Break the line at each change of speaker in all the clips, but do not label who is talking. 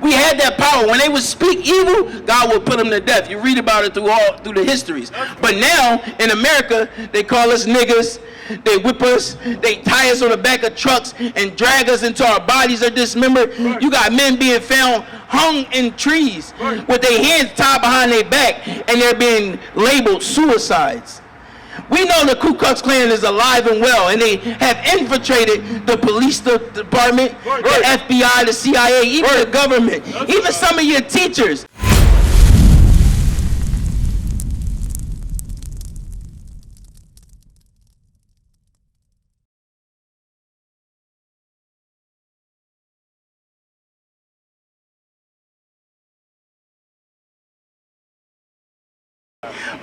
We had that power. When they would speak evil, God would put them to death. You read about it through the histories. But now in America, they call us niggas. They whip us. They tie us on the back of trucks and drag us until our bodies are dismembered. Right. You got men being found hung in trees with their hands tied behind their back, and they're being labeled suicides. We know the Ku Klux Klan is alive and well, and they have infiltrated the police department, the FBI, the CIA, even the government, even some of your teachers.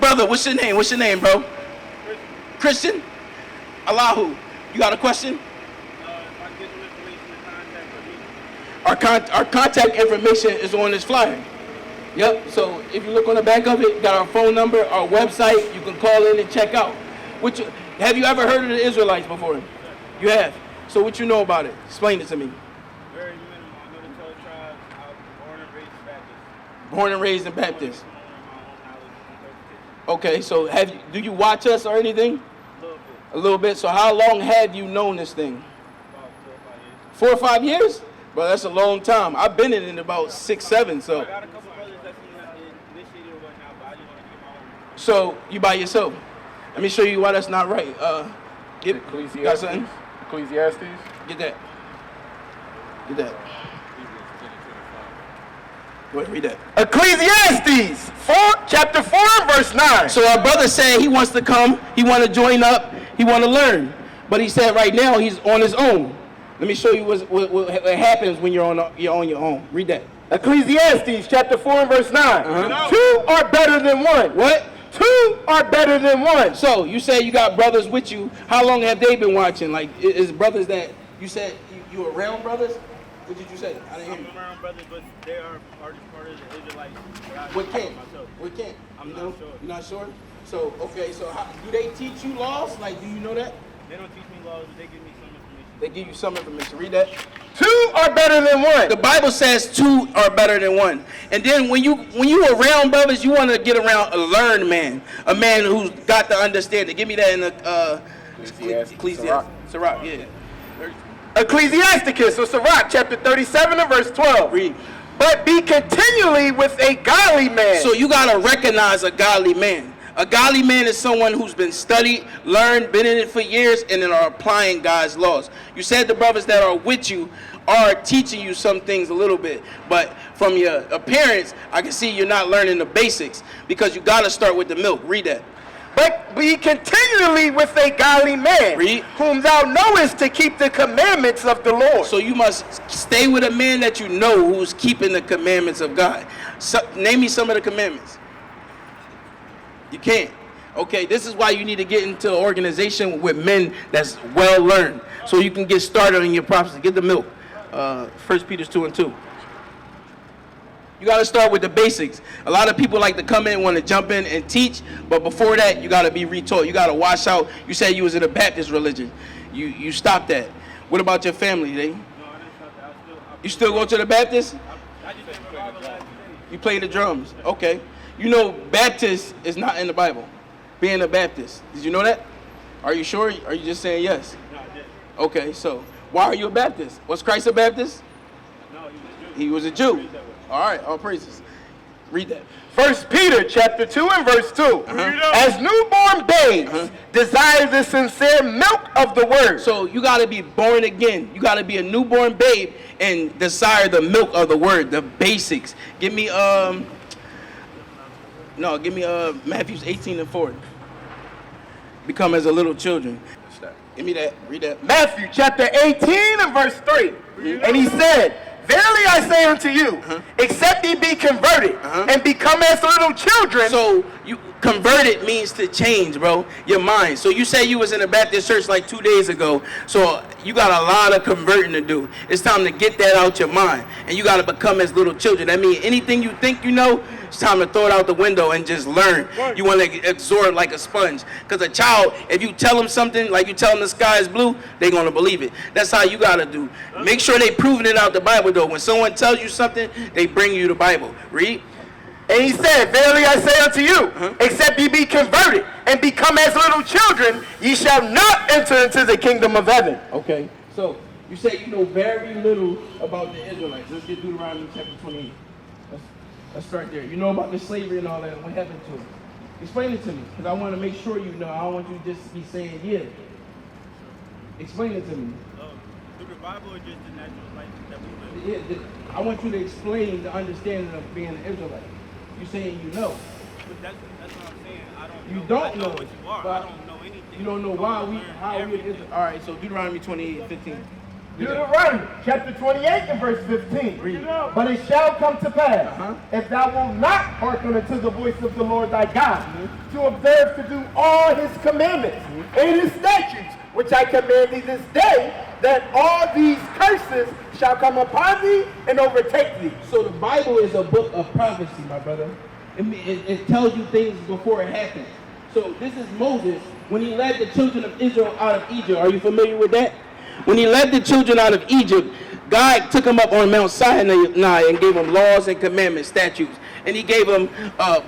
Brother, what's your name? What's your name, bro? Christian? Allahu. You got a question? Our contact information is on this flyer. Yep. So if you look on the back of it, got our phone number, our website. You can call in and check out. Have you ever heard of the Israelites before? You have. So what you know about it? Explain it to me.
Very minimal. I know the 12 tribes. I was born and raised Baptist.
Born and raised in Baptist. Okay, so do you watch us or anything? A little bit. So how long have you known this thing?
About 4 or 5 years.
4 or 5 years? Bro, that's a long time. I've been in it about 6, 7. So.
I got a couple brothers that initiated or whatnot, but I just want to get my own.
So you by yourself? Let me show you why that's not right.
Get Ecclesiastes.
Got something?
Ecclesiastes.
Get that. Get that. Go ahead, read that.
Ecclesiastes, chapter 4, verse 9.
So our brother said he wants to come, he want to join up, he want to learn. But he said right now he's on his own. Let me show you what happens when you're on your own. Read that.
Ecclesiastes, chapter 4, and verse 9.
Uh-huh.
2 are better than 1.
What?
2 are better than 1.
So you said you got brothers with you. How long have they been watching? Like, is brothers that you said you around brothers? What did you say? I didn't hear you.
I'm around brothers, but they are part of the Israelites.
What can't? What can't?
I'm not sure.
You're not sure? So, okay, so do they teach you laws? Like, do you know that?
They don't teach me laws, but they give me some information.
They give you some information. Read that.
2 are better than 1.
The Bible says 2 are better than 1. And then when you around brothers, you want to get around a learned man, a man who's got the understanding. Give me that in the Ecclesiastes. Sirach, yeah.
Ecclesiasticus, or Sirach, chapter 37 and verse 12.
Read.
But be continually with a godly man.
So you got to recognize a godly man. A godly man is someone who's been studied, learned, been in it for years, and then are applying God's laws. You said the brothers that are with you are teaching you some things a little bit, but from your appearance, I can see you're not learning the basics because you got to start with the milk. Read that.
But be continually with a godly man,
Read.
whom thou knowest to keep the commandments of the Lord.
So you must stay with a man that you know who's keeping the commandments of God. So, name me some of the commandments. You can't. Okay, this is why you need to get into an organization with men that's well learned, so you can get started on your prophecy. Get the milk. 1 Peter 2 and 2. You got to start with the basics. A lot of people like to come in, want to jump in and teach, but before that, you got to be retaught. You got to wash out. You said you was in a Baptist religion. You stopped that. What about your family?
No, I didn't stop that.
You still go to the Baptist?
I just played my Bible last day.
You play the drums. Okay. You know Baptist is not in the Bible. Being a Baptist. Did you know that? Are you sure? Or are you just saying yes?
No, I didn't.
Okay, so why are you a Baptist? Was Christ a Baptist?
No,
He was a Jew. All right, all praises. Read that.
1 Peter chapter 2 and verse 2.
Uh-huh.
As newborn babes desire the sincere milk of the word.
So you got to be born again. You got to be a newborn babe and desire the milk of the word, the basics. Give me Matthew 18 and 4. Become as a little children. Give me that. Read that.
Matthew chapter 18 and verse 3. And he said, Verily I say unto you, except ye be converted and become as little children.
So Converted means to change, bro, your mind. So you say you was in a Baptist church like 2 days ago, so you got a lot of converting to do. It's time to get that out your mind, and you got to become as little children. That means anything you think you know, it's time to throw it out the window and just learn. You want to absorb like a sponge. Because a child, if you tell them something, like you tell them the sky is blue, they're going to believe it. That's how you got to do. Make sure they proving it out the Bible, though. When someone tells you something, they bring you the Bible. Read.
And he said, verily I say unto you, except ye be converted and become as little children, ye shall not enter into the kingdom of heaven.
Okay, so you say you know very little about the Israelites. Let's get Deuteronomy chapter 28. Let's start there. You know about the slavery and all that, and what happened to them. Explain it to me, because I want to make sure you know. I don't want you to just be saying, yeah. Explain it to me.
Through the Bible or just the natural life that we live?
Yeah, I want you to explain the understanding of being an Israelite. You saying you know.
But that's what I'm saying. I don't
You
know.
don't
I know
know.
what you are.
But
I don't know anything.
You don't know why how we
everything.
All right, so Deuteronomy 28:15.
Deuteronomy chapter 28 and verse 15.
Read.
But it shall come to pass, if thou wilt not hearken unto the voice of the Lord thy God, to observe to do all his commandments and his statutes, which I command thee this day, that all these curses shall come upon thee and overtake thee.
So the Bible is a book of prophecy, my brother. It tells you things before it happens. So this is Moses when he led the children of Israel out of Egypt. Are you familiar with that? When he led the children out of Egypt, God took them up on Mount Sinai and gave them laws and commandments, statutes. And he gave them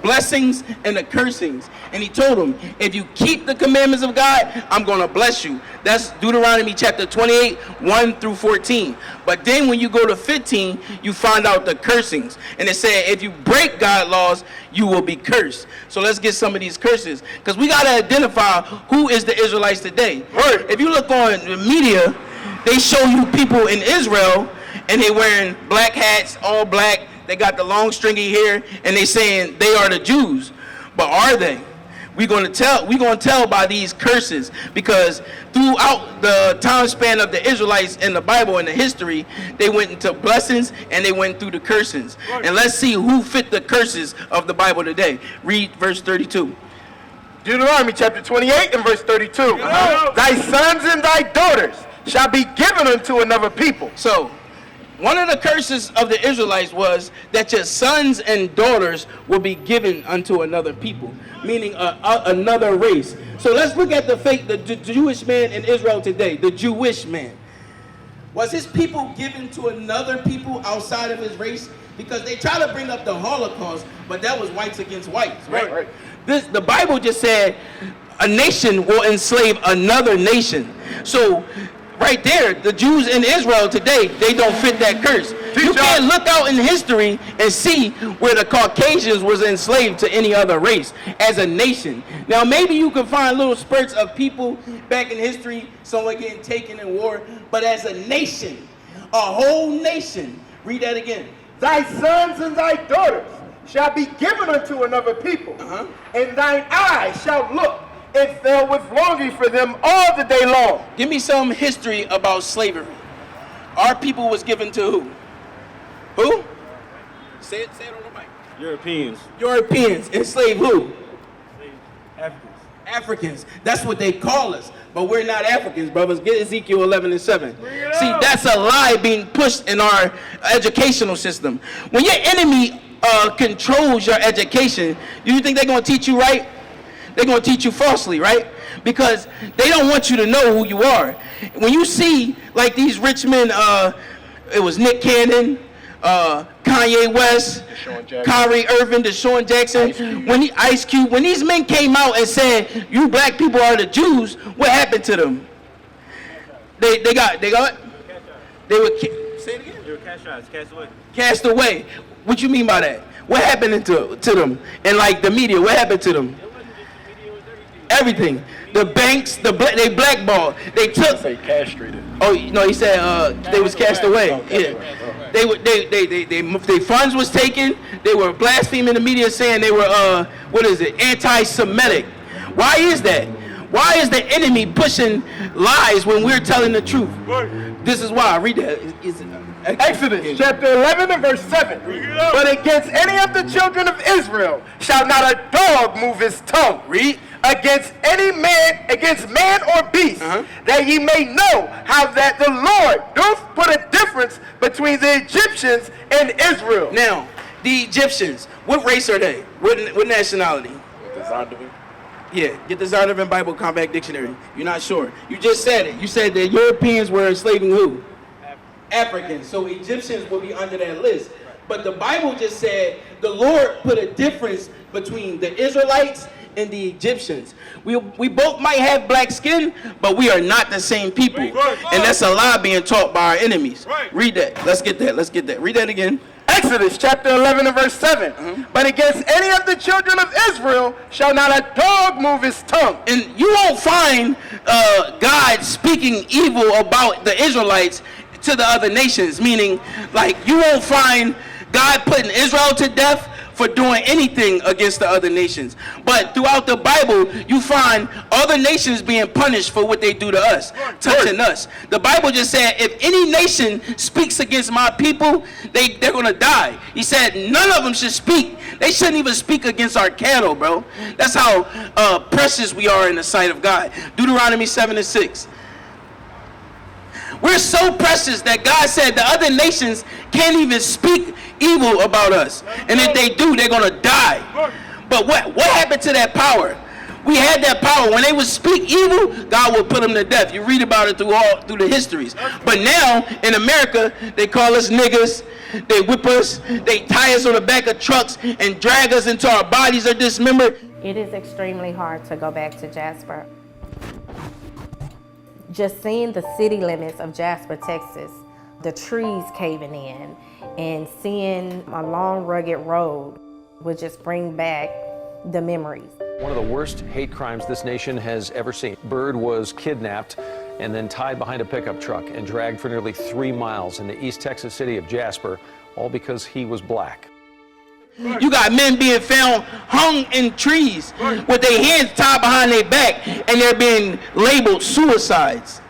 blessings and the cursings. And he told them, if you keep the commandments of God, I'm going to bless you. That's Deuteronomy chapter 28, 1 through 14. But then when you go to 15, you find out the cursings. And it said, if you break God's laws, you will be cursed. So let's get some of these curses. Because we got to identify who is the Israelites today.
Right.
If you look on the media, they show you people in Israel, and they wearing black hats, all black. They got the long stringy hair, and they saying they are the Jews. But are they? We're going to tell by these curses, because throughout the time span of the Israelites in the Bible and the history, they went into blessings and they went through the cursings. And let's see who fit the curses of the Bible today. Read verse 32.
Deuteronomy chapter 28 and verse 32. Thy sons and thy daughters shall be given unto another people.
So, one of the curses of the Israelites was that your sons and daughters will be given unto another people, meaning another race. So let's look at the Jewish man in Israel today, the Jewish man. Was his people given to another people outside of his race? Because they try to bring up the Holocaust, but that was whites against whites, right? The Bible just said a nation will enslave another nation. So right there, the Jews in Israel today, they don't fit that curse. You can't look out in history and see where the Caucasians was enslaved to any other race as a nation. Now, maybe you can find little spurts of people back in history, someone getting taken in war, but as a nation, a whole nation, read that again.
Thy sons and thy daughters shall be given unto another people, and thine eye shall look and fell with longing for them all the day long.
Give me some history about slavery. Our people was given to who? Who? Say it on the mic.
Europeans.
Europeans enslaved who?
Africans.
Africans. That's what they call us. But we're not Africans, brothers. Get Ezekiel 11 and 7. See, that's a lie being pushed in our educational system. When your enemy controls your education, you think they're going to teach you right? They're going to teach you falsely, right? Because they don't want you to know who you are. When you see, like, these rich men, it was Nick Cannon, Kanye West, Kyrie Irving, Deshaun Jackson, Ice Cube, when these men came out and said, you black people are the Jews, what happened to them? They got they were, say it again?
They were cast away.
Cast away. What you mean by that? What happened to them? And like the media, what happened to them? Everything. The banks, they blackballed. They took.
Say castrated.
Oh no, he said they was cast away. Yeah. Their funds was taken. They were blaspheming the media, saying they were anti-Semitic. Why is that? Why is the enemy pushing lies when we're telling the truth? This is why. Read that.
Exodus chapter 11 and verse 7. But against any of the children of Israel shall not a dog move his tongue.
Read.
Against man or beast, that ye may know how that the Lord doth put a difference between the Egyptians and Israel.
Now, the Egyptians, what race are they? What nationality? Yeah, get the Zondervan Bible Compact Dictionary. You're not sure. You just said it. You said that Europeans were enslaving who? Africans. So Egyptians will be under that list. But the Bible just said the Lord put a difference between the Israelites and the Egyptians. We both might have black skin, but we are not the same people. And that's a lie being taught by our enemies. Read that. Let's get that. Read that again.
Exodus chapter 11 and verse 7. But against any of the children of Israel shall not a dog move his tongue.
And you won't find God speaking evil about the Israelites to the other nations, meaning like you won't find God putting Israel to death for doing anything against the other nations. But throughout the Bible, you find other nations being punished for what they do to us, touching us. The Bible just said, if any nation speaks against my people, they're going to die. He said none of them should speak. They shouldn't even speak against our cattle, bro. That's how precious we are in the sight of God. Deuteronomy 7 and 6. We're so precious that God said the other nations can't even speak evil about us. And if they do, they're going to die. But what happened to that power? We had that power. When they would speak evil, God would put them to death. You read about it through the histories. But now, in America, they call us niggas. They whip us. They tie us on the back of trucks and drag us until our bodies are dismembered.
It is extremely hard to go back to Jasper. Just seeing the city limits of Jasper, Texas, the trees caving in, and seeing a long, rugged road would just bring back the memories.
One of the worst hate crimes this nation has ever seen. Bird was kidnapped and then tied behind a pickup truck and dragged for nearly 3 miles in the East Texas city of Jasper, all because he was black.
You got men being found hung in trees with their hands tied behind their back, and they're being labeled suicides.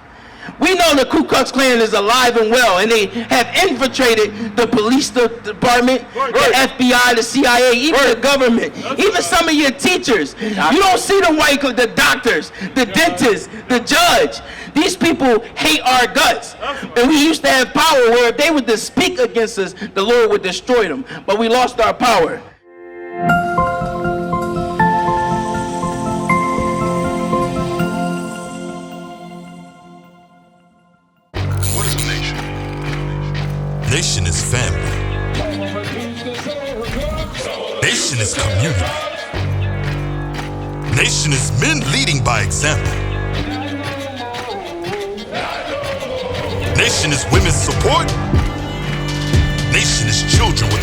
We know the Ku Klux Klan is alive and well, and they have infiltrated the police department, the FBI, the CIA, even the government, even some of your teachers. You don't see the doctors, the dentists, the judge. These people hate our guts. And we used to have power where if they were to speak against us, the Lord would destroy them. But we lost our power.
Nation is family. Nation is community. Nation is men leading by example. Nation is women's support. Nation is children with